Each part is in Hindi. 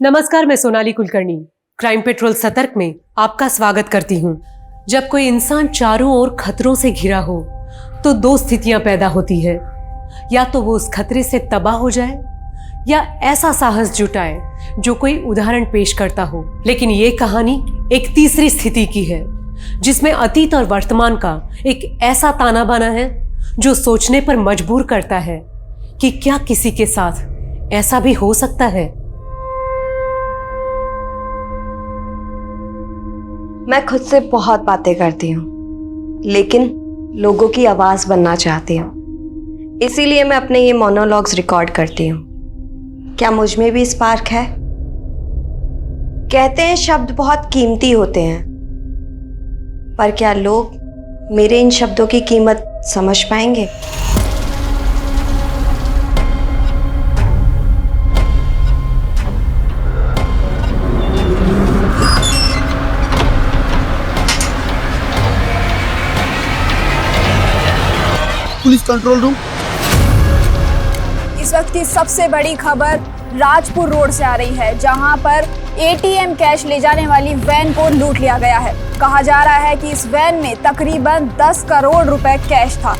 नमस्कार, मैं सोनाली कुलकर्णी क्राइम पेट्रोल सतर्क में आपका स्वागत करती हूँ। जब कोई इंसान चारों ओर खतरों से घिरा हो तो दो स्थितियां पैदा होती है, या तो वो उस खतरे से तबाह हो जाए या ऐसा साहस जुटाए जो कोई उदाहरण पेश करता हो। लेकिन ये कहानी एक तीसरी स्थिति की है, जिसमें अतीत और वर्तमान का एक ऐसा ताना बाना है जो सोचने पर मजबूर करता है कि क्या किसी के साथ ऐसा भी हो सकता है। मैं खुद से बहुत बातें करती हूँ, लेकिन लोगों की आवाज बनना चाहती हूँ। इसीलिए मैं अपने ये मोनोलॉग्स रिकॉर्ड करती हूँ। क्या मुझ में भी स्पार्क है? कहते हैं शब्द बहुत कीमती होते हैं, पर क्या लोग मेरे इन शब्दों की कीमत समझ पाएंगे? Police control room. इस वक्त की सबसे बड़ी खबर राजपुर रोड से आ रही है, जहां पर एटीएम कैश ले जाने वाली वैन को लूट लिया गया है। कहा जा रहा है कि इस वैन में तकरीबन 10 करोड़ रुपए कैश था।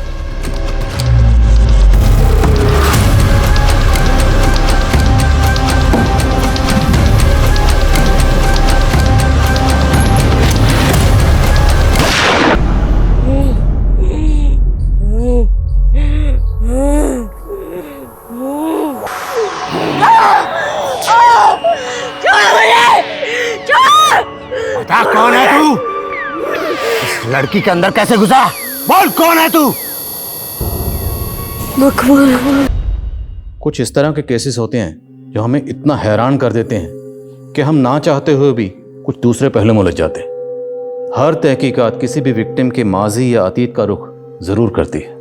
बता कौन है तू? इस लड़की के अंदर कैसे घुसा? बोल कौन है तू? कुछ इस तरह के केसेस होते हैं जो हमें इतना हैरान कर देते हैं कि हम ना चाहते हुए भी कुछ दूसरे पहलू में उलझ जाते हैं। हर तहकीकात किसी भी विक्टिम के माजी या अतीत का रुख जरूर करती है।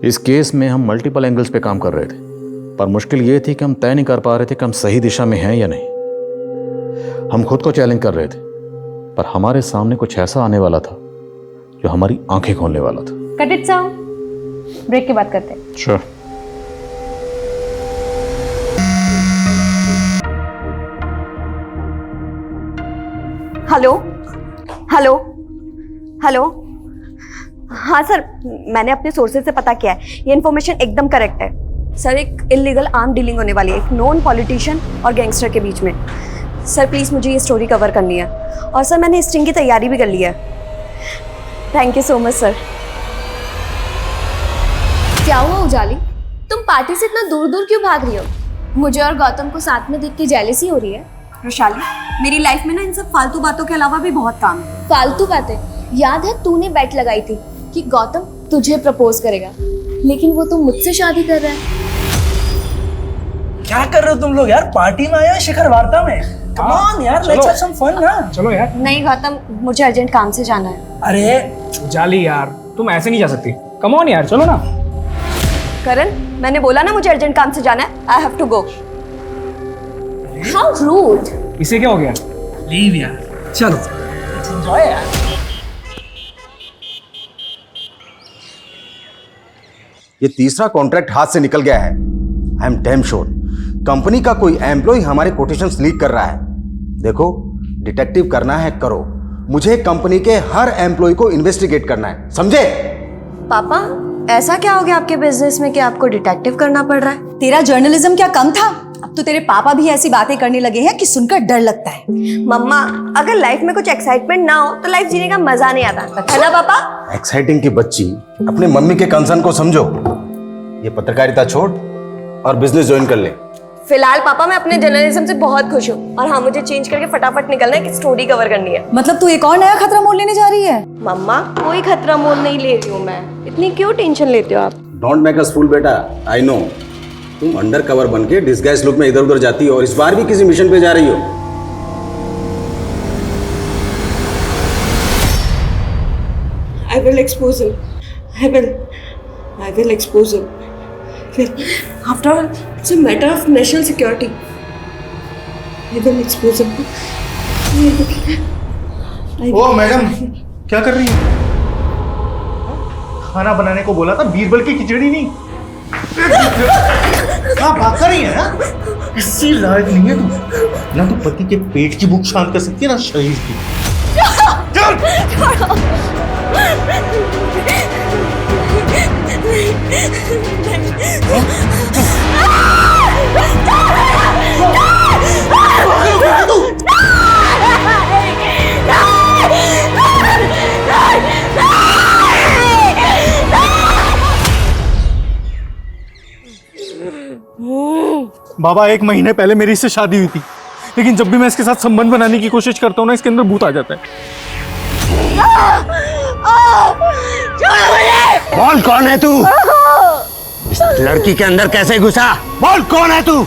इस केस में हम मल्टीपल एंगल्स पे काम कर रहे थे, पर मुश्किल ये थी कि हम तय नहीं कर पा रहे थे कि हम सही दिशा में हैं या नहीं। हम खुद को चैलेंज कर रहे थे, पर हमारे सामने कुछ ऐसा आने वाला था जो हमारी आंखें खोलने वाला था। कट इट साउंड, ब्रेक के बाद करते हैं। श्योर। Hello hello hello. हाँ सर, मैंने अपने सोर्सेज से पता किया है, ये इन्फॉर्मेशन एकदम करेक्ट है। सर, एक इलीगल आर्म डीलिंग होने वाली है एक नॉन पॉलिटिशियन और गैंगस्टर के बीच में। सर प्लीज़ मुझे ये स्टोरी कवर करनी है, और सर मैंने स्टिंग की तैयारी भी कर ली है। Thank you so much sir. क्या हुआ उजाली, तुम पार्टी से इतना दूर दूर क्यों भाग रही हो? मुझे और गौतम को साथ में देख के जेलसी हो रही है? रोशाली, मेरी लाइफ में ना इन सब फालतू बातों के अलावा भी बहुत काम है। फालतू बातें? याद है तूने बेट लगाई थी कि गौतम तुझे प्रपोज करेगा, लेकिन वो तो मुझसे शादी कर रहा है। क्या कर रहे हो तुम लोग यार? पार्टी में आए हो शिखर वार्ता में? कम ऑन यार, लेट्स हैव सम फन ना। चलो यार। नहीं गौतम, मुझे अर्जेंट काम से जाना है। अरे जाली यार, तुम ऐसे नहीं जा सकती। कम ऑन यार, चलो ना। करण, मैंने बोला ना मुझे अर्जेंट काम से जाना है। I have to go. How rude. इसे क्या हो गया? लीव यार, चलो लेट्स एंजॉय यार। ये तीसरा कॉन्ट्रैक्ट हाथ से निकल गया है। I am damn sure company का कोई एम्प्लॉय हमारे कोटेशंस लीक कर रहा है। देखो, डिटेक्टिव करना है करो, मुझे कंपनी के हर एम्प्लॉय को इन्वेस्टिगेट करना है, समझे? पापा, ऐसा क्या हो गया आपके बिजनेस में कि आपको डिटेक्टिव करना पड़ रहा है? तेरा जर्नलिज्म क्या कम था? अब तो तेरे पापा भी ऐसी बातें करने लगे हैं कि सुनकर डर लगता है। मम्मा, अगर लाइफ में कुछ एक्साइटमेंट ना हो तो लाइफ जीने का मजा नहीं आता, है ना पापा? एक्साइटिंग की बच्ची, अपने मम्मी के कंसर्न को समझो। ये पत्रकारिता छोड़ और बिजनेस ज्वाइन कर ले। फिलहाल पापा मैं अपने जर्नलिज्म से बहुत खुश हूँ, और हाँ, मुझे चेंज करके फटाफट निकलना है कि स्टोरी कवर करनी है। मतलब तू एक और नया खतरा मोल लेने जा रही है? मम्मा, कोई खतरा मोल नहीं ले रही हूँ मैं। इतनी क्यों टेंशन लेते हो आप? डोंट मेक अस फूल बेटा, आई नो तुम अंडर कवर बन के डिस्गाइज लुक में इधर उधर जाती हो, और इस बार भी किसी मिशन पे जा रही हो। I will expose him. I will expose him. After all, it's a matter of national security. I will expose him. Oh madam, क्या कर रही है? खाना बनाने को बोला था, बीरबल की खिचड़ी नहीं। क्या बात कर रही है हाँ? किसी लायक नहीं है तू। ना तू पति के पेट की भूख शांत कर सकती है ना शरीर की। बाबा 1 महीने पहले मेरी इससे शादी हुई थी, लेकिन जब भी मैं इसके साथ संबंध बनाने की कोशिश करता हूँ ना, इसके अंदर भूत आ जाता है। बोल कौन है तू? इस लड़की के अंदर कैसे घुसा? बोल कौन है तू?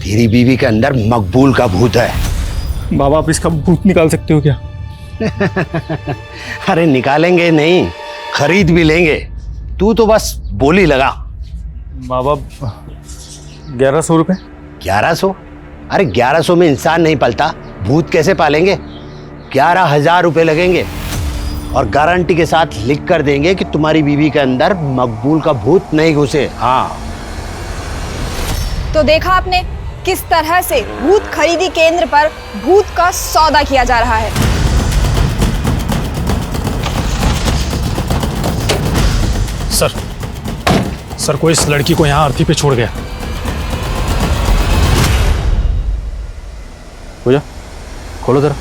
तेरी बीवी के अंदर मकबूल का भूत है। बाबा आप इसका भूत निकाल सकते हो क्या? अरे निकालेंगे नहीं, खरीद भी लेंगे। तू तो बस बोली लगा। बाबा 1100 रुपए। 1100? अरे 1100 में इंसान नहीं पलता, भूत कैसे पालेंगे? 11,000 रुपए लगेंगे और गारंटी के साथ लिख कर देंगे कि तुम्हारी बीवी के अंदर मकबूल का भूत नहीं घुसे। हाँ तो देखा आपने किस तरह से भूत खरीदी केंद्र पर भूत का सौदा किया जा रहा है। सर कोई इस लड़की को यहाँ अर्थी पे छोड़ गया। पूजा खोलो जरा।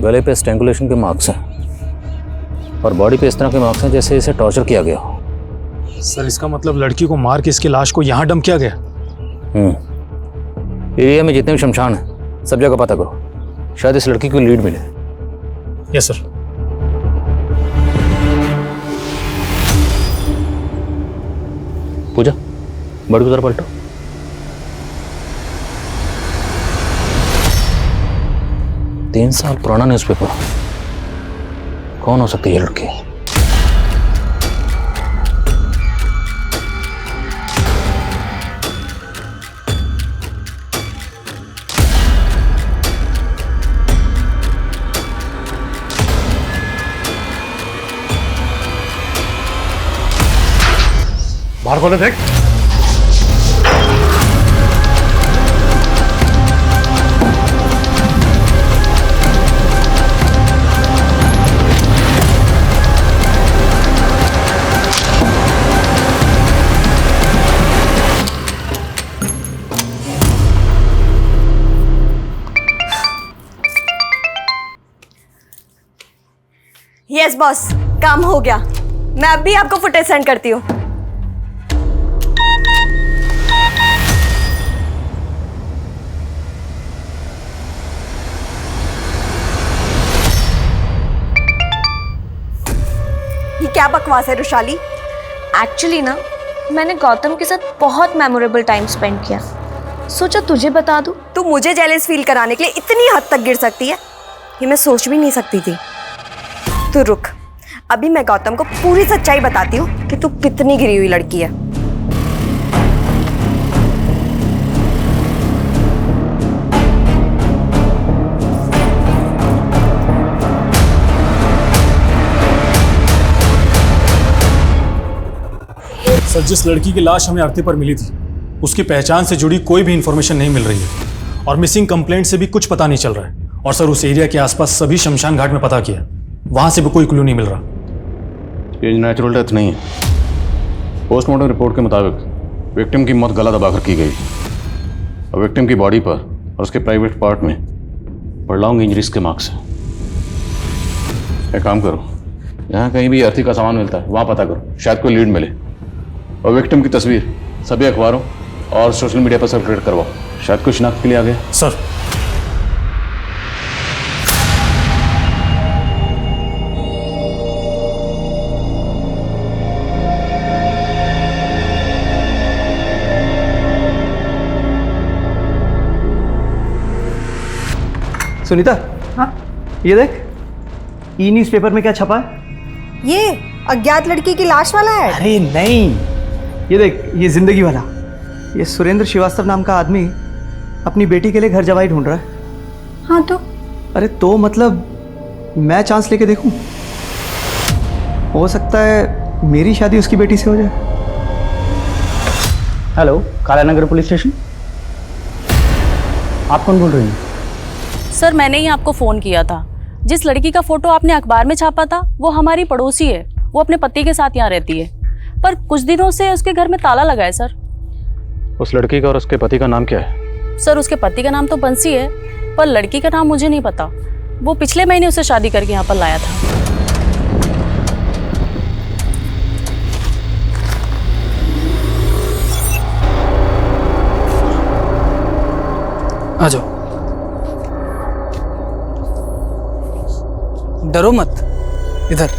गले पे स्ट्रैंगुलेशन के मार्क्स हैं और बॉडी पे इस तरह के मार्क्स हैं जैसे इसे टॉर्चर किया गया हो। सर इसका मतलब लड़की को मार के इसकी लाश को यहाँ डंप किया गया। एरिया में जितने भी शमशान हैं सब जगह पता करो, शायद इस लड़की को लीड मिले। Yes sir. पूजा बड़ी गुजर पलटो। तीन साल पुराना न्यूज़पेपर। कौन हो सकती है ये लड़की? बाहर खोले देख। यस बॉस, काम हो गया। मैं अब भी आपको फुटेज सेंड करती हूँ। ये क्या बकवास है रुशाली? एक्चुअली ना मैंने गौतम के साथ बहुत मेमोरेबल टाइम स्पेंड किया, सोचा तुझे बता दूं। तू मुझे जेलस फील कराने के लिए इतनी हद तक गिर सकती है, ये मैं सोच भी नहीं सकती थी। तू रुक, अभी मैं गौतम को पूरी सच्चाई बताती हूँ कि तू कितनी गिरी हुई लड़की है। सर जिस लड़की की लाश हमें अर्थी पर मिली थी, उसकी पहचान से जुड़ी कोई भी इंफॉर्मेशन नहीं मिल रही है और मिसिंग कंप्लेंट से भी कुछ पता नहीं चल रहा है। और सर उस एरिया के आसपास सभी शमशान घाट में पता किया, वहां से भी कोई क्लू नहीं मिल रहा। ये नेचुरल डेथ नहीं है। पोस्टमार्टम रिपोर्ट के मुताबिक विक्टिम की मौत गला दबाकर की गई और विक्टिम की बॉडी पर और उसके प्राइवेट पार्ट में प्रोलॉन्ग इंजरीज के मार्क्स हैं। एक काम करो, यहाँ कहीं भी अर्थी का सामान मिलता है वहाँ पता करो, शायद कोई लीड मिले। और विक्टिम की तस्वीर सभी अखबारों और सोशल मीडिया पर सर्कुलेट करवाओ, शायद कोई शिनाख्त के लिए आ गया। सर सुनीता, हाँ ये देख, ई न्यूज़पेपर में क्या छपा है। ये अज्ञात लड़की की लाश वाला है? अरे नहीं, ये देख, ये जिंदगी वाला। ये सुरेंद्र श्रीवास्तव नाम का आदमी अपनी बेटी के लिए घर जवाई ढूंढ रहा है। हाँ तो अरे तो मतलब मैं चांस लेके देखूं, हो सकता है मेरी शादी उसकी बेटी से हो जाए। Hello, Kalanagar police station. आप कौन बोल रही हैं? सर, मैंने ही आपको फ़ोन किया था। जिस लड़की का फ़ोटो आपने अखबार में छापा था वो हमारी पड़ोसी है। वो अपने पति के साथ यहाँ रहती है, पर कुछ दिनों से उसके घर में ताला लगा है सर। उस लड़की का और उसके पति का नाम क्या है? सर, उसके पति का नाम तो बंसी है, पर लड़की का नाम मुझे नहीं पता। वो पिछले महीने उसे शादी करके यहाँ पर लाया था। आ जाओ, डरो मत, इधर।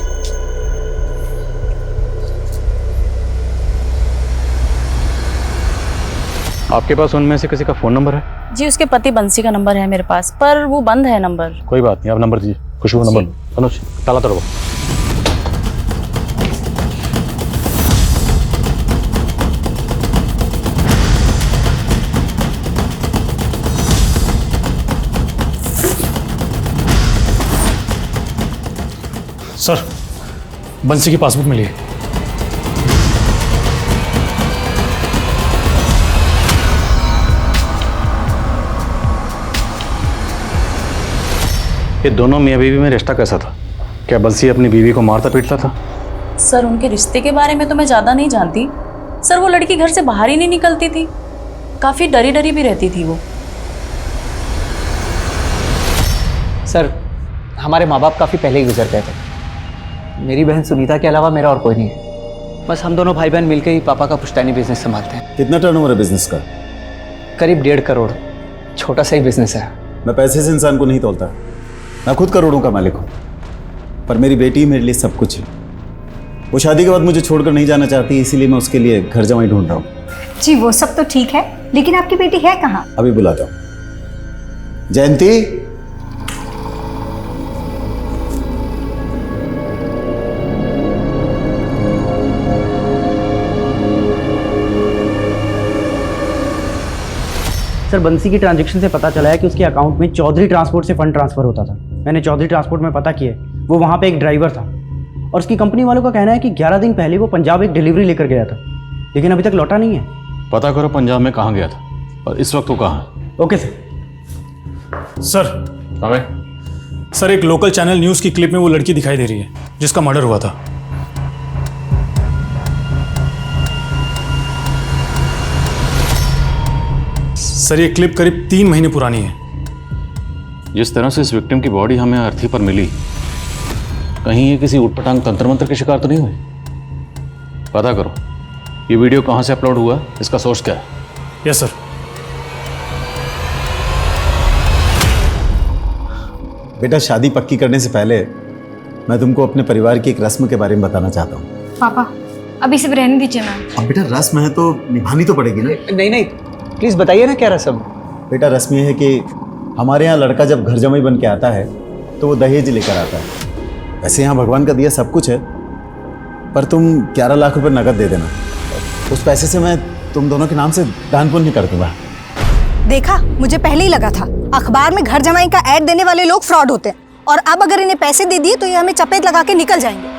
आपके पास उनमें से किसी का फ़ोन नंबर है? जी, उसके पति बंसी का नंबर है मेरे पास, पर वो बंद है नंबर। कोई बात नहीं, आप नंबर दीजिए। खुशबू नंबर। अनुज, ताला तोड़ो। सर, बंसी की पासबुक मिली है। ये दोनों मियाँ बीवी में रिश्ता कैसा था? क्या बंसी अपनी बीवी को मारता पीटता था? सर, उनके रिश्ते के बारे में तो मैं ज़्यादा नहीं जानती। सर, वो लड़की घर से बाहर ही नहीं निकलती थी, काफ़ी डरी डरी भी रहती थी वो। सर, हमारे माँ बाप काफ़ी पहले ही गुजर गए थे। मेरी बहन सुनीता के अलावा मेरा और कोई नहीं है। बस हम दोनों भाई बहन मिलकर ही पापा का पुश्तैनी बिजनेस संभालते हैं। कितना टर्नओवर है बिजनेस का? करीब 1.5 करोड़। छोटा सा ही बिजनेस है। मैं पैसे से इंसान को नहीं तोलता, मैं खुद करोड़ों का मालिक हूँ, पर मेरी बेटी मेरे लिए सब कुछ है। वो शादी के बाद मुझे छोड़कर नहीं जाना चाहती, इसीलिए मैं उसके लिए घर जमाई ढूंढ रहा हूँ। जी वो सब तो ठीक है, लेकिन आपकी बेटी है कहाँ? अभी बुलाता हूँ। जयंती, सर, बंसी की ट्रांजैक्शन से पता चला है कि उसके अकाउंट में चौधरी ट्रांसपोर्ट से फंड ट्रांसफर होता था। मैंने चौधरी ट्रांसपोर्ट में पता किया, वो वहाँ पे एक ड्राइवर था और उसकी कंपनी वालों का कहना है कि 11 दिन पहले वो पंजाब एक डिलीवरी लेकर गया था, लेकिन अभी तक लौटा नहीं है। पता करो पंजाब में कहाँ गया था और इस वक्त वो कहाँ है। Okay sir. सर, एक लोकल चैनल न्यूज़ की क्लिप में वो लड़की दिखाई दे रही है जिसका मर्डर हुआ था। सर, ये क्लिप करीब 3 महीने पुरानी है। जिस तरह से इस विक्टिम की बॉडी हमें अर्थी पर मिली, कहीं ये किसी उटपटांग तंत्र मंत्र के शिकार तो नहीं हुई? पता करो ये वीडियो कहाँ से अपलोड हुआ, इसका सोर्स क्या है। Yes sir. बेटा, शादी पक्की करने से पहले मैं तुमको अपने परिवार की एक रस्म के बारे में बताना चाहता हूँ। पापा अभी सब रहने दीजिए ना। अब बेटा, रस्म है तो निभानी तो पड़ेगी ना। नहीं नहीं, प्लीज़ बताइए ना क्या रस्म। बेटा, रस्म ये है कि हमारे यहाँ लड़का जब घर जमाई बन के आता है तो वो दहेज लेकर आता है। वैसे यहाँ भगवान का दिया सब कुछ है, पर तुम 11 लाख रुपए नकद दे देना। उस पैसे से मैं तुम दोनों के नाम से दान पुण्य कर दूंगा। देखा, मुझे पहले ही लगा था अखबार में घर जमाई का ऐड देने वाले लोग फ्रॉड होते हैं, और अब अगर इन्हें पैसे दे दिए तो ये हमें चपेट लगा के निकल जाएंगे।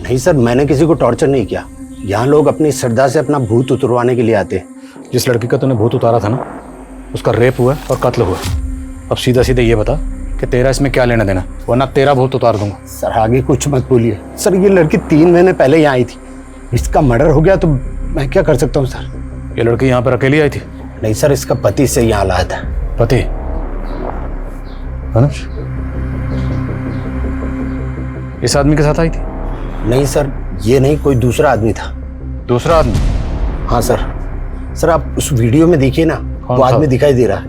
नहीं सर, मैंने किसी को टॉर्चर नहीं किया। यहाँ लोग अपनी श्रद्धा से अपना भूत उतरवाने के लिए आते हैं। जिस लड़की का तूने भूत उतारा था ना, उसका रेप हुआ और कत्ल हुआ। अब सीधा सीधा ये बता कि तेरा इसमें क्या लेना देना, वरना तेरा भूत उतार दूंगा। सर आगे कुछ मत बोलिए। सर, ये लड़की 3 महीने पहले यहाँ आई थी, इसका मर्डर हो गया तो मैं क्या कर सकता हूँ सर। ये लड़की यहाँ पर अकेली आई थी? नहीं सर, इसका पति से यहाँ लाया था। पति? अनुज, इस आदमी के साथ आई थी? नहीं सर, ये नहीं, कोई दूसरा आदमी था। दूसरा आदमी? हाँ सर। सर, आप उस वीडियो में देखिए ना, वो आदमी दिखाई दे रहा है।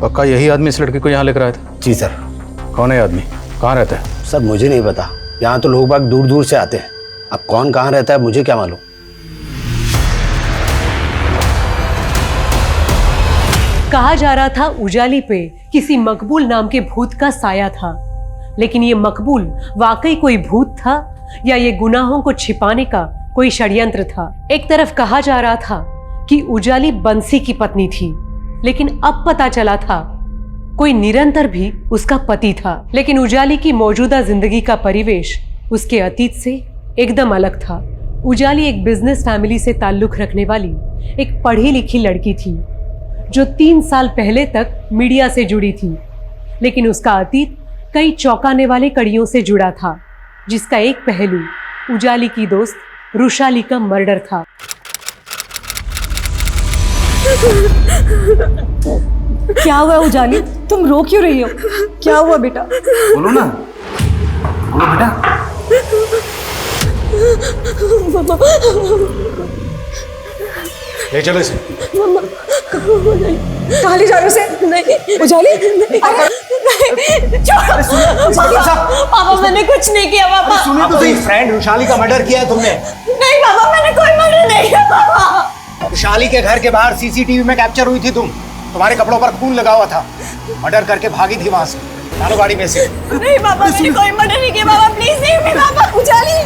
पक्का यही आदमी इस लड़की को यहाँ लेकर आया था? जी सर। कौन है आदमी, कहाँ रहता है? सर मुझे नहीं पता, यहाँ तो लोग बाग दूर दूर से आते हैं। अब कौन कहाँ रहता है मुझे क्या मालूम। कहा जा रहा था उजाली पे किसी मकबूल नाम के भूत का साया था, लेकिन ये मकबूल वाकई कोई भूत था या ये गुनाहों को छिपाने का कोई षड्यंत्र था। एक तरफ कहा जा रहा था कि उजाली बंसी की पत्नी थी, लेकिन अब पता चला था कोई निरंतर भी उसका पति था। लेकिन उजाली की मौजूदा जिंदगी का परिवेश उसके अतीत से एकदम अलग था। उजाली एक बिजनेस फैमिली से ताल्लुक रखने वाली एक पढ़ी लिखी लड़की थी जो 3 साल पहले तक मीडिया से जुड़ी थी, लेकिन उसका अतीत कई चौंकाने वाले कड़ियों से जुड़ा था, जिसका एक पहलू उजाली की दोस्त रुशाली का मर्डर था। क्या हुआ उजाली, तुम रो क्यों रही हो? क्या हुआ बेटा? बोलो ना, बोलो बेटा। ले चलो इसे। कहाँ ले जा रहे हो उसे? नहीं उजाली, पापा मैंने कुछ नहीं किया पापा। सुनिए तो सही, फ्रेंड रुशाली का मर्डर किया है तुमने? नहीं पापा, मैंने कोई मर्डर नहीं किया पापा। रुशाली के घर के बाहर सीसीटीवी में कैप्चर हुई थी तुम, तुम्हारे कपड़ों पर खून लगा हुआ था, मर्डर करके भागी थी वहां से। डालो गाड़ी में से। नहीं पापा, मैंने कोई मर्डर नहीं किया पापा, प्लीज नहीं पापा। उजाली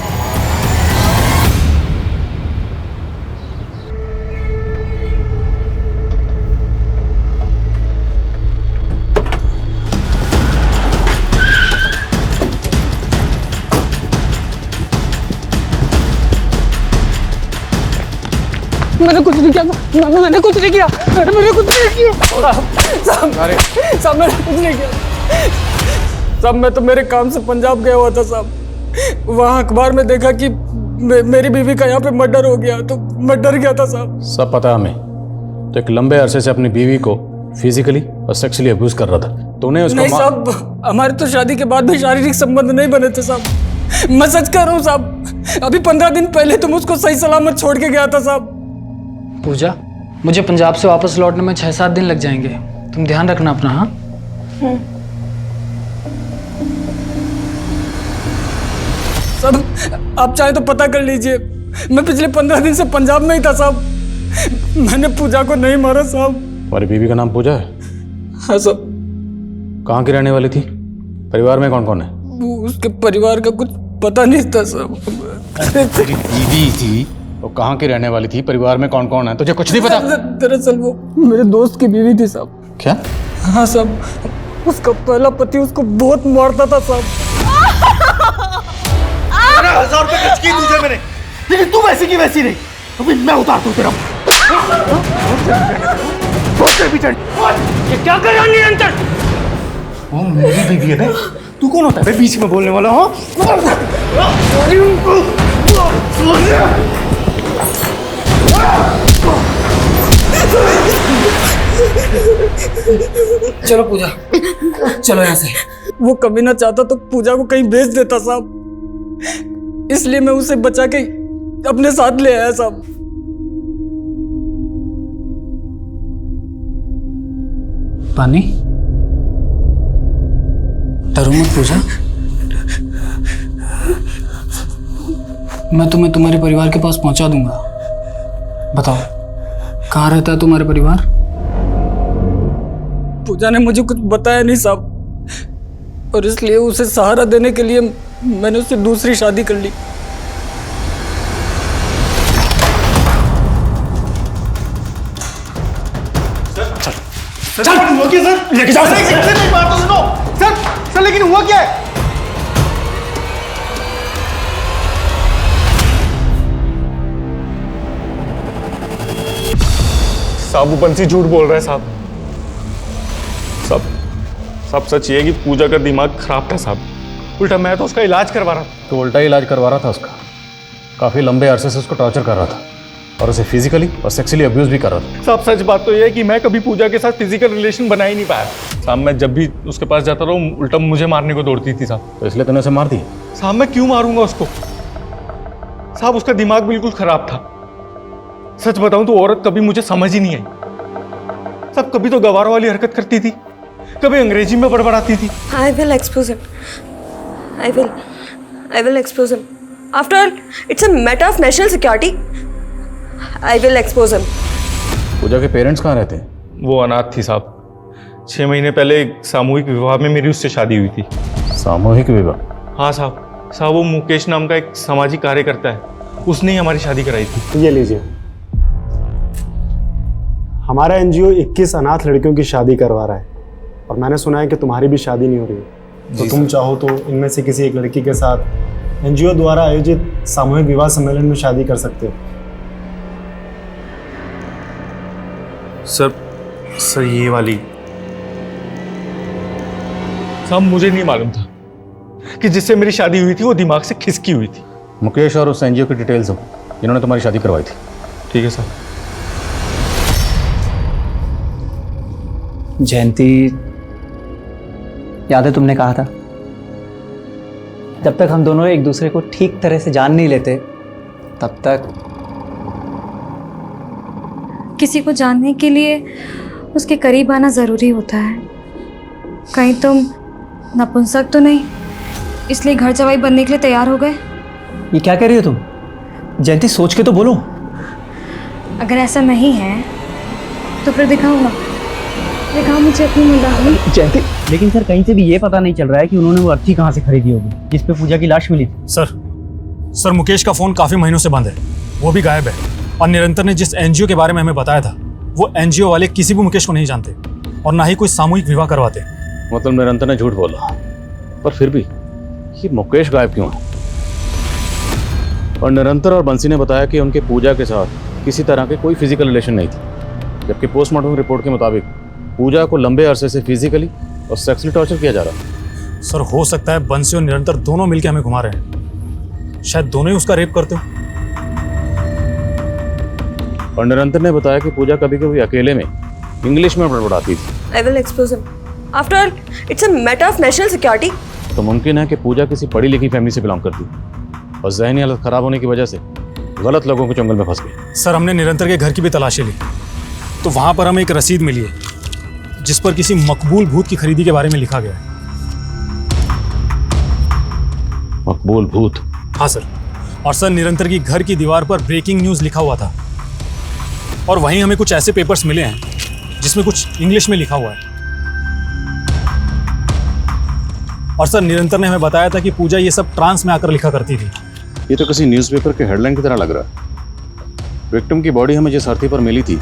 मैंने कुछ नहीं किया, मैंने कुछ नहीं किया, मैंने कुछ नहीं किया साहब, मैंने कुछ नहीं किया साहब। मैं तो मेरे काम से पंजाब गया हुआ था साहब, वहाँ अखबार में देखा कि मेरी बीवी का यहाँ पे मर्डर हो गया, तो मैं डर गया था साहब। सब पता है हमें, तो एक लंबे अरसे से अपनी बीवी को फिजिकली और सेक्सुअली अब्यूज कर रहा था। तूने उसको नहीं साहब, हमारे तो शादी के बाद भी शारीरिक संबंध नहीं बने थे साहब, मैं सच कह रहा हूँ साहब। अभी 15 दिन पहले तुम उसको सही सलामत छोड़ के गया था साहब। पूजा, मुझे पंजाब से वापस लौटने में 6-7 दिन लग जाएंगे, तुम ध्यान रखना अपना। हाँ साहब, आप चाहे तो पता कर लीजिए, मैं पिछले 15 दिन से पंजाब में ही था साहब, मैंने पूजा को नहीं मारा साहब। तुम्हारी बीवी का नाम पूजा है? हाँ साहब। कहाँ की रहने वाली थी? परिवार में कौन कौन है? उसके परिवार का कुछ पता नहीं था साहब। तेरी बीवी थी तो कहाँ की रहने वाली थी? परिवार में कौन कौन है? तुझे कुछ नहीं पता? दरअसल वो मेरे दोस्त की बीवी थी साहब। क्या? हाँ साहब, उसका पहला पति उसको बहुत मारता था साहब। 1000 रुपए खर्च किए तुझे मैंने, लेकिन तू वैसी की वैसी नहीं। अभी मैं उतार दूं तेरा। ये क्या कर रहा है निरंतर? वो मेरी बीवी है ना, तू कौन होता है बीच में बोलने वाला? हो चलो पूजा, चलो यहाँ से। वो कभी ना चाहता तो पूजा को कहीं भेज देता साहब, इसलिए मैं उसे बचा के अपने साथ ले आया साहब। पानी, डरो मत पूजा, मैं तुम्हें तुम्हारे परिवार के पास पहुंचा दूंगा। बताओ, कहाँ रहता है तुम्हारा परिवार? पूजा ने मुझे कुछ बताया नहीं साहब, और इसलिए उसे सहारा देने के लिए मैंने उससे दूसरी शादी कर ली। चल हुआ क्या सर? लेके जाओ सर। मेरी बात तो सुनो सर, लेकिन हुआ क्या है? साहब वो बंसी झूठ बोल रहा है साहब। सब सच ये है कि पूजा का दिमाग खराब था साहब, उल्टा मैं तो उसका इलाज करवा रहा था। तो उल्टा इलाज करवा रहा था उसका? काफ़ी लंबे अरसे से उसको टॉर्चर कर रहा था और उसे फिजिकली और सेक्सुअली अब्यूज भी कर रहा था। साहब सच बात तो ये है कि मैं कभी पूजा के साथ फिजिकल रिलेशन बना ही नहीं पाया साहब। मैं जब भी उसके पास जाता रहा उल्टा मुझे मारने को दौड़ती थी साहब। तो इसलिए तूने उसे मार दी? साहब मैं क्यों मारूंगा उसको साहब, उसका दिमाग बिल्कुल खराब था। सच बताऊं तो औरत कभी मुझे समझ ही नहीं आई साहब। कभी तो गवारों वाली हरकत करती थी, कभी अंग्रेजी में बड़बड़ाती थी। I will expose him. I will expose him. After all, it's a matter of national security. I will expose him. पूजा के पेरेंट्स कहाँ रहते हैं? वो अनाथ थी साहब। 6 महीने पहले एक सामूहिक विवाह में मेरी उससे शादी हुई थी। सामूहिक विवाह? हाँ साहब वो मुकेश नाम का एक सामाजिक कार्यकर्ता है, उसने ही हमारी शादी कराई थी। ये लीजिए, हमारा एनजीओ 21 अनाथ लड़कियों की शादी करवा रहा है और मैंने सुना है कि तुम्हारी भी शादी नहीं हो रही है, तो तुम चाहो तो इनमें से किसी एक लड़की के साथ एनजीओ द्वारा आयोजित सामूहिक विवाह सम्मेलन में शादी कर सकते हो। सर ये वाली साहब मुझे नहीं मालूम था कि जिससे मेरी शादी हुई थी वो दिमाग से खिसकी हुई थी। मुकेश और उस एनजीओ की डिटेल्स हो जिन्होंने तुम्हारी शादी करवाई थी। ठीक है सर। जयंती, याद है तुमने कहा था जब तक हम दोनों एक दूसरे को ठीक तरह से जान नहीं लेते तब तक किसी को जानने के लिए उसके करीब आना ज़रूरी होता है। कहीं तुम नपुंसक तो नहीं, इसलिए घर जवाई बनने के लिए तैयार हो गए? ये क्या कह रही हो तुम? जयंती, सोच के तो बोलो। अगर ऐसा नहीं है तो फिर दिखाऊंगा, दिखाओ मुझे अपनी मुंडानी। जयंती, लेकिन सर कहीं से भी ये पता नहीं चल रहा है कि उन्होंने वो अर्थी कहाँ से खरीदी होगी जिस पे पूजा की लाश मिली थी। सर मुकेश का फोन काफी महीनों से बंद है, वो भी गायब है। और निरंतर ने जिस एनजीओ के बारे में हमें बताया था वो एनजीओ वाले किसी भी मुकेश को नहीं जानते और ना ही कोई सामूहिक विवाह करवाते। मतलब निरंतर ने झूठ बोला, पर फिर भी ये मुकेश गायब क्यों है? और निरंतर और बंसी ने बताया कि उनके पूजा के साथ किसी तरह के कोई फिजिकल रिलेशन नहीं थी, जबकि पोस्टमार्टम रिपोर्ट के मुताबिक पूजा को लंबे अरसे से फिजिकली और सेक्सुअली टॉर्चर किया जा रहा है। सर हो सकता है बंसी और निरंतर दोनों मिलकर हमें घुमा रहे हैं, शायद दोनों ही उसका रेप करते हो। और निरंतर ने बताया कि पूजा कभी कभी अकेले में इंग्लिश में बड़बड़ाती थी। I will expose him. After all, it's a matter of national security. तो मुमकिन है कि पूजा किसी पढ़ी लिखी फैमिली से बिलोंग करती और ज़हनी हालत खराब होने की वजह से गलत लोगों के चंगल में फंस गई। सर हमने निरंतर के घर की भी तलाशी ली तो वहां पर हमें एक रसीद मिली है जिस पर किसी मकबूल भूत की खरीदी के बारे में लिखा गया है। मकबूल भूत? हाँ सर। और सर निरंतर की घर की दीवार पर ब्रेकिंग न्यूज़ लिखा हुआ था और वहीं हमें कुछ ऐसे पेपर्स मिले हैं जिसमें कुछ इंग्लिश में लिखा हुआ है। और सर निरंतर ने हमें बताया था कि पूजा ये सब ट्रांस में आकर लिखा करती थी। ये तो किसी न्यूज़पेपर के हेडलाइन की तरह लग रहा है। विक्टिम की बॉडी हमें जिस अर्थी पर मिली थी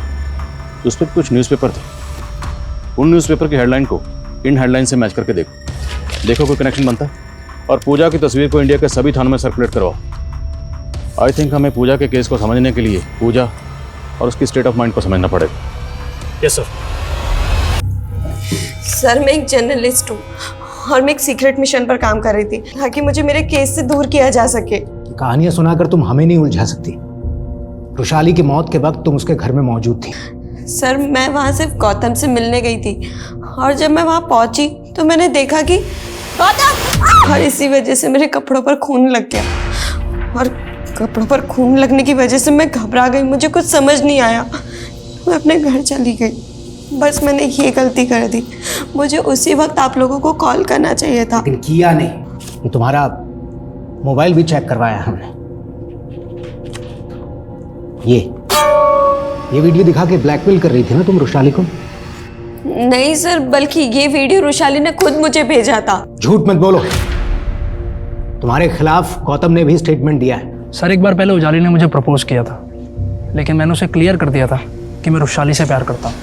उस पर कुछ न्यूज़पेपर थे। उन न्यूज़पेपर की हेडलाइन को इन हेडलाइन से मैच करके देखो कोई कनेक्शन बनता है। और पूजा की तस्वीर को इंडिया के सभी थानों में सर्कुलेट करवाओ। आई थिंक हमें पूजा के केस को समझने के लिए पूजा और उसकी स्टेट ऑफ माइंड को समझना पड़ेगा। Yes sir. सर मैं एक जर्नलिस्ट हूँ और मैं एक सीक्रेट मिशन पर काम कर रही थी ताकि मुझे मेरे केस से दूर किया जा सके। कहानियां सुनाकर तुम हमें नहीं उलझा सकती। रुशाली की मौत के वक्त तुम उसके घर में मौजूद थी। सर मैं वहाँ सिर्फ गौतम से मिलने गई थी और जब मैं वहाँ पहुँची तो मैंने देखा कि गौतम, और इसी वजह से मेरे कपड़ों पर खून लग गया और कपड़ों पर खून लगने की वजह से मैं घबरा गई। मुझे कुछ समझ नहीं आया, मैं अपने घर चली गई। बस मैंने ये गलती कर दी। मुझे उसी वक्त आप लोगों को कॉल करना चाहिए था। लेकिन किया नहीं। तुम्हारा मोबाइल भी चेक करवाया हमने। ये वीडियो दिखा के ब्लैकमेल कर रही थी ना तुम रुशाली को? नहीं सर, बल्कि ये वीडियो रुशाली ने खुद मुझे भेजा था। झूठ मत बोलो। तुम्हारे खिलाफ गौतम ने भी स्टेटमेंट दिया है। सर एक बार पहले उजाली ने मुझे प्रपोज किया था लेकिन मैंने उसे क्लियर कर दिया था कि मैं रुशाली से प्यार करता हूँ।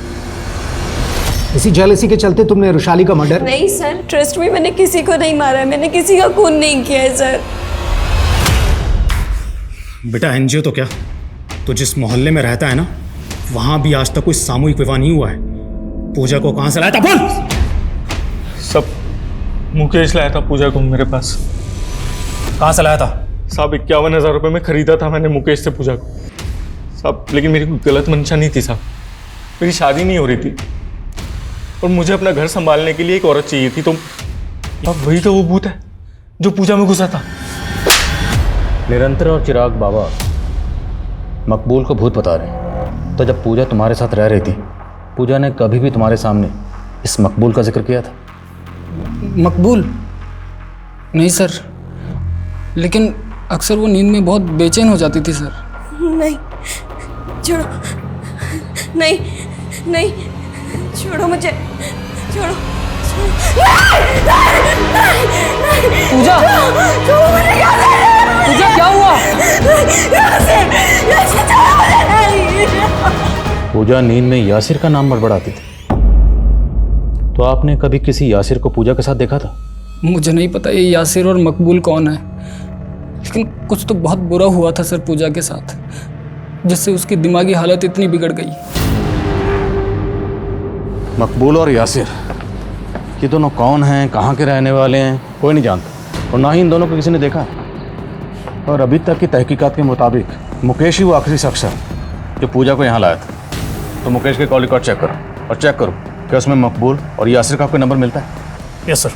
इसी जेलसी के चलते तुमने रुशाली का मर्डर? नहीं सर, ट्रस्ट में मैंने किसी को नहीं मारा, मैंने किसी का खून नहीं किया है सर। बेटा एनजीओ तो क्या, तो जिस मोहल्ले में रहता है ना वहां भी आज तक कोई सामूहिक विवाह नहीं हुआ है। पूजा को कहां से लाया था बोल? सब मुकेश लाया था पूजा को मेरे पास। कहां से लाया था? साहब 51,000 रुपये में खरीदा था मैंने मुकेश से पूजा को साहब, लेकिन मेरी कोई गलत मंशा नहीं थी साहब। मेरी शादी नहीं हो रही थी और मुझे अपना घर संभालने के लिए एक औरत चाहिए थी, तो अब वही तो वो भूत है जो पूजा में घुसा था। निरंतर और चिराग बाबा मकबूल को भूत बता रहे हैं, तो जब पूजा तुम्हारे साथ रह रही थी पूजा ने कभी भी तुम्हारे सामने इस मकबूल का जिक्र किया था? मकबूल? नहीं सर, लेकिन अक्सर वो नींद में बहुत बेचैन हो जाती थी सर। नहीं छोड़ो, नहीं नहीं छोड़ो मुझे, छोड़ो। पूजा, पूजा क्या हुआ? पूजा नींद में यासिर का नाम बड़बड़ाती थी। तो आपने कभी किसी यासिर को पूजा के साथ देखा था? मुझे नहीं पता ये यासिर और मकबूल कौन है, लेकिन कुछ तो बहुत बुरा हुआ था सर पूजा के साथ, जिससे उसकी दिमागी हालत इतनी बिगड़ गई। मकबूल और यासिर ये दोनों कौन हैं, कहाँ के रहने वाले हैं, कोई नहीं जानता और ना ही इन दोनों को किसी ने देखा। और अभी तक की तहकीकात के मुताबिक मुकेश ही वो आखिरी शख्स है जो पूजा को यहाँ लाया था। तो मुकेश के कॉल रिकॉर्ड चेक करो और चेक करो कि उसमें मकबूल और यासिर का कोई नंबर मिलता है। Yes sir.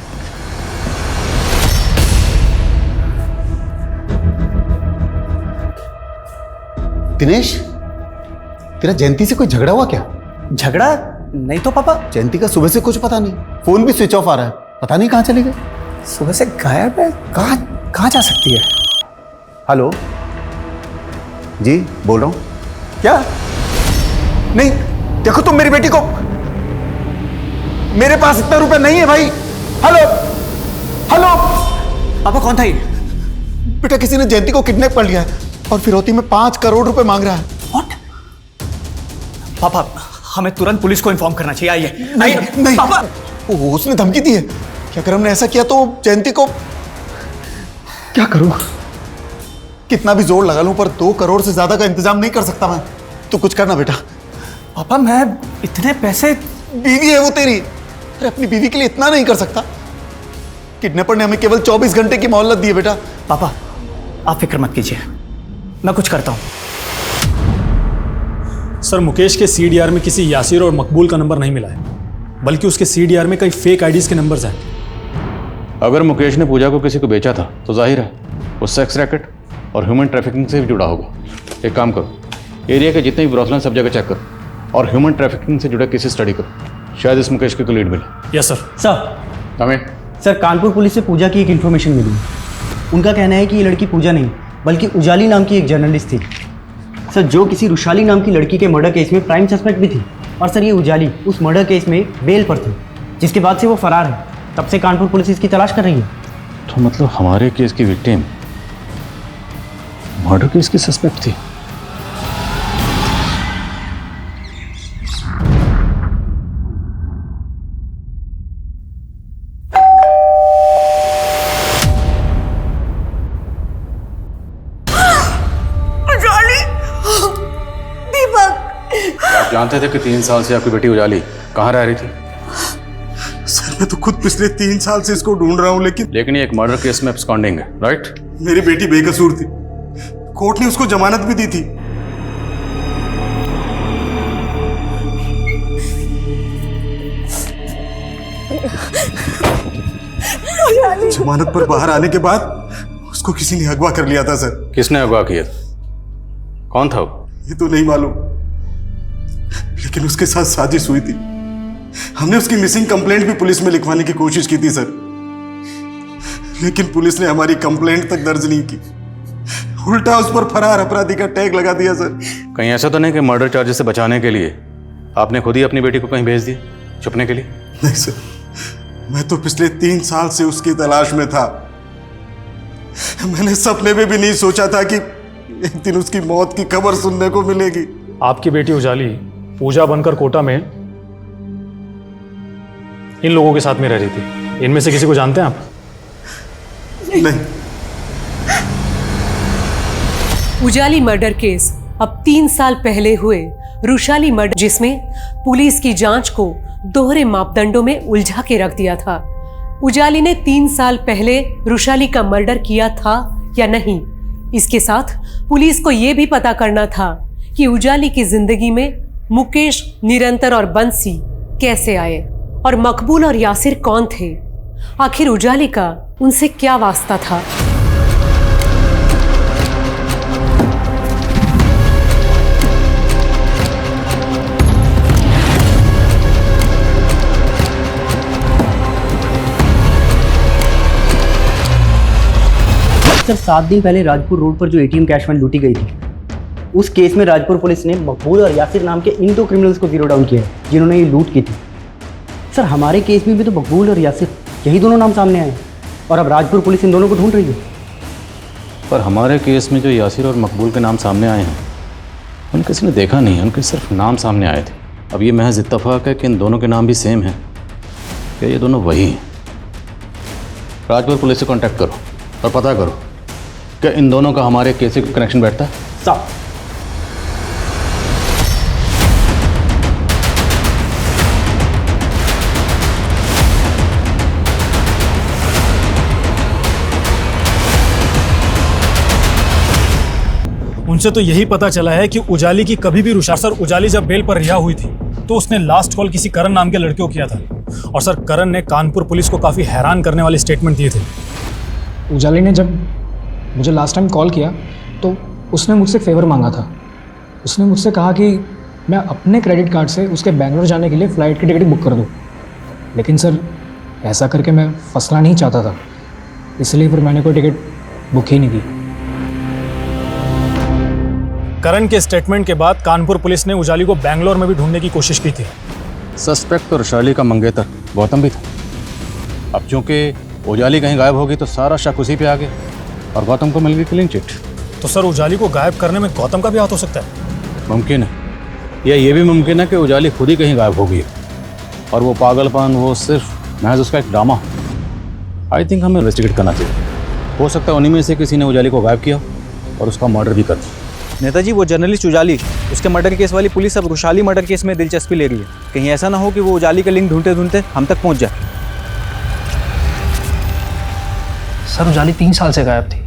दिनेश, तेरा जयंती से कोई झगड़ा हुआ क्या? झगड़ा नहीं तो पापा। जयंती का सुबह से कुछ पता नहीं, फोन भी स्विच ऑफ आ रहा है, पता नहीं कहाँ चले गए। सुबह से गायब है, कहाँ जा सकती है? हेलो जी, बोल रहा हूँ। क्या? नहीं, देखो तुम मेरी बेटी को, मेरे पास इतना रुपए नहीं है भाई। हेलो हेलो पापा, कौन था ये? बेटा किसी ने जयंती को किडनैप कर लिया है और फिरौती में 5 करोड़ रुपए मांग रहा है। पापा, हमें तुरंत पुलिस को इन्फॉर्म करना चाहिए। आइए। नहीं, नहीं पापा, उसने धमकी दी है कि अगर हमने ऐसा किया तो जयंती को। क्या करूं? कितना भी जोर लगा लूं पर 2 करोड़ से ज्यादा का इंतजाम नहीं कर सकता मैं। तू कुछ करना बेटा। पापा मैं इतने पैसे। बीवी है वो तेरी, अरे अपनी बीवी के लिए इतना नहीं कर सकता? किडनैपर ने हमें केवल 24 घंटे की मोहलत दी है बेटा। पापा आप फिक्र मत कीजिए, मैं कुछ करता हूं। सर, मुकेश के सीडीआर में किसी यासिर और मकबूल का नंबर नहीं मिला है, बल्कि उसके सीडीआर में कई फेक आईडीज के नंबर्स हैं। अगर मुकेश ने पूजा को किसी को बेचा था तो जाहिर है वो सेक्स रैकेट और ह्यूमन ट्रैफिकिंग से भी जुड़ा होगा। एक काम करो, एरिया के जितने भी ब्रोथल सब जगह चेक करो और ह्यूमन ट्रैफिकिंग से जुड़ा केसेस स्टडी करो। शायद इस मुकेश की कोई लीड मिले। Yes sir. सर हमें सर कानपुर पुलिस से पूजा की एक इन्फॉर्मेशन मिली। उनका कहना है कि ये लड़की पूजा नहीं बल्कि उजाली नाम की एक जर्नलिस्ट थी सर, जो किसी रुशाली नाम की लड़की के मर्डर केस में प्राइम सस्पेक्ट भी थी। और सर ये उजाली उस मर्डर केस में बेल पर थी, जिसके बाद से वो फरार है। तब से कानपुर पुलिस इसकी तलाश कर रही है। तो मतलब हमारे केस की विक्टिम मर्डर केस की सस्पेक्ट थी। आप जानते थे कि 3 साल से आपकी बेटी उजाली कहाँ रह रही थी? सर मैं तो खुद पिछले 3 साल से इसको ढूंढ रहा हूँ, लेकिन ये एक मर्डर केस में एब्सकॉन्डिंग है, राइट? मेरी बेटी बेकसूर थी, कोर्ट ने उसको जमानत भी दी थी। जमानत पर बाहर आने के बाद उसको किसी ने अगवा कर लिया था सर। किसने अगवा किया? कौन था वो? ये तो नहीं मालूम, लेकिन उसके साथ साजिश हुई थी। हमने उसकी मिसिंग कंप्लेंट भी पुलिस में लिखवाने की कोशिश की थी सर, लेकिन पुलिस ने हमारी कंप्लेंट तक दर्ज नहीं की, उल्टा उस पर फरार अपराधी का टैग लगा दिया सर। कहीं ऐसा तो नहीं कि मर्डर चार्जेस से बचाने के लिए आपने खुद ही अपनी बेटी को कहीं भेज दिया छुपने के लिए? नहीं सर, मैं तो पिछले 3 साल से उसकी तलाश में था। मैंने सपने में भी नहीं सोचा था कि एक दिन उसकी मौत की खबर सुनने को मिलेगी। आपकी बेटी उजाली पूजा बनकर कोटा में इन लोगों के साथ में रह रही थी। इनमें से किसी को जानते हैं आप? नहीं। उजाली मर्डर केस अब 3 साल पहले हुए रुशाली मर्डर, जिसमें पुलिस की जांच को दोहरे मापदंडों में उलझा के रख दिया था। उजाली ने 3 साल पहले रुशाली का मर्डर किया था या नहीं, इसके साथ पुलिस को यह भी पता करना था कि उजाली की जिंदगी में मुकेश, निरंतर और बंसी कैसे आए और मकबूल और यासिर कौन थे। आखिर उजाली का उनसे क्या वास्ता था। सर 7 दिन पहले राजपुर रोड पर जो एटीएम कैश वैन लूटी गई थी, उस केस में राजपुर पुलिस ने मकबूल और यासिर नाम के इन 2 क्रिमिनल्स को जीरो डाउन किया है जिन्होंने ये लूट की थी। सर हमारे केस में भी तो मकबूल और यासिर यही दोनों नाम सामने आए हैं और अब राजपुर पुलिस इन दोनों को ढूंढ रही है। पर हमारे केस में जो यासिर और मकबूल के नाम सामने आए हैं उन किसी ने देखा नहीं, उनके सिर्फ नाम सामने आए थे। अब ये महज इत्तफाक है कि इन दोनों के नाम भी सेम हैं, क्या ये दोनों वही हैं? राजपुर पुलिस से कांटेक्ट करो और पता करो कि इन दोनों का हमारे केस से कनेक्शन बैठता है। साहब उनसे तो यही पता चला है कि उजाली की कभी भी रुशा सर उजाली जब बेल पर रिहा हुई थी तो उसने लास्ट कॉल किसी करण नाम के लड़के को किया था। और सर करण ने कानपुर पुलिस को काफ़ी हैरान करने वाले स्टेटमेंट दिए थे। उजाली ने जब मुझे लास्ट टाइम कॉल किया तो उसने मुझसे फेवर मांगा था। उसने मुझसे कहा कि मैं अपने क्रेडिट कार्ड से उसके बेंगलोर जाने के लिए फ़्लाइट की टिकट बुक कर दूँ, लेकिन सर ऐसा करके मैं फंसना नहीं चाहता था, इसलिए फिर मैंने कोई टिकट बुक ही नहीं की। करण के स्टेटमेंट के बाद कानपुर पुलिस ने उजाली को बैंगलोर में भी ढूंढने की कोशिश की थी। सस्पेक्ट तो रुशाली का मंगेतर गौतम भी था। अब चूंकि उजाली कहीं गायब होगी तो सारा शक उसी पे आ गया और गौतम को मिल गई क्लीन चिट। तो सर उजाली को गायब करने में गौतम का भी हाथ हो सकता है? मुमकिन है, या ये भी मुमकिन है कि उजाली खुद ही कहीं गायब हो गई और वो पागलपन वो सिर्फ महज उसका एक ड्रामा। आई थिंक हमें इन्वेस्टिगेट करना चाहिए। हो सकता है उन्हीं में से किसी ने उजाली को गायब किया और उसका मर्डर भी कर दिया। नेताजी वो जर्नलिस्ट उजाली, उसके मर्डर केस वाली पुलिस अब रुशाली मर्डर केस में दिलचस्पी ले रही है। कहीं ऐसा ना हो कि वो उजाली का लिंक ढूंढते ढूंढते हम तक पहुंच जाए। सर उजाली 3 साल से गायब थी।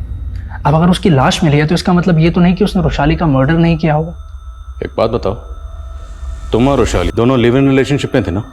अब अगर उसकी लाश मिली है तो इसका मतलब ये तो नहीं कि उसने रुशाली का मर्डर नहीं किया होगा। एक बात बताओ, तुम और रुशाली दोनों लिव इन रिलेशनशिप में थे ना?